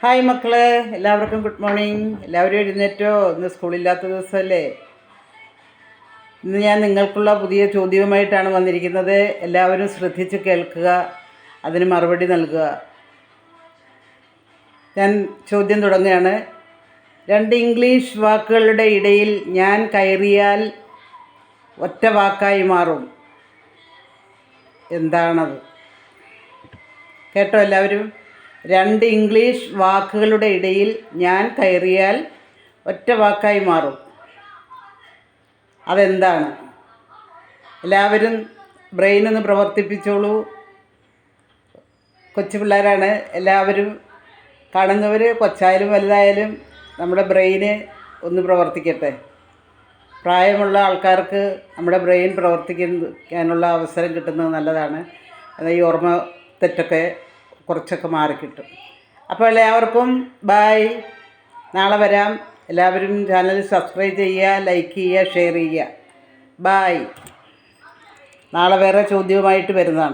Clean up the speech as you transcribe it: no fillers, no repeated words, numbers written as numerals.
Hi മക്കളെ, എല്ലാവർക്കും good morning. എല്ലാവരും എഴുന്നേറ്റോ? ഇന്ന് സ്കൂളില്ലാത്ത ദിവസമല്ലേ? ഇന്ന് ഞാൻ നിങ്ങൾക്കുള്ള പുതിയ ചോദ്യവുമായിട്ടാണ് വന്നിരിക്കുന്നത്. എല്ലാവരും ശ്രദ്ധിച്ച് കേൾക്കുക, അതിന് മറുപടി നൽകുക. ഞാൻ ചോദ്യം തുടങ്ങുകയാണ്. രണ്ട് ഇംഗ്ലീഷ് വാക്കുകളുടെ ഇടയിൽ ഞാൻ കയറിയാൽ ഒറ്റ വാക്കായി മാറും. എന്താണത്? കേട്ടോ എല്ലാവരും? രണ്ട് ഇംഗ്ലീഷ് വാക്കുകളുടെ ഇടയിൽ ഞാൻ കയറിയാൽ ഒറ്റ വാക്കായി മാറും. അതെന്താണ്? എല്ലാവരും ബ്രെയിൻ ഒന്ന് പ്രവർത്തിപ്പിച്ചോളൂ. കൊച്ചു പിള്ളേരാണ് എല്ലാവരും. കാണുന്നവർ കൊച്ചായാലും വലുതായാലും നമ്മുടെ ബ്രെയിന് ഒന്ന് പ്രവർത്തിക്കട്ടെ. പ്രായമുള്ള ആൾക്കാർക്ക് നമ്മുടെ ബ്രെയിൻ പ്രവർത്തിക്കാനുള്ള അവസരം കിട്ടുന്നത് നല്ലതാണ്. എന്നാൽ ഈ ഓർമ്മ തെറ്റൊക്കെ കുറച്ചൊക്കെ മാറിക്കിട്ടും. അപ്പോൾ എല്ലാവർക്കും ബായ്. നാളെ വരാം. എല്ലാവരും ചാനൽ സബ്സ്ക്രൈബ് ചെയ്യുക, ലൈക്ക് ചെയ്യുക, ഷെയർ ചെയ്യുക. ബായ്. നാളെ വേറെ ചോദ്യവുമായിട്ട് വരുന്നതാണ്.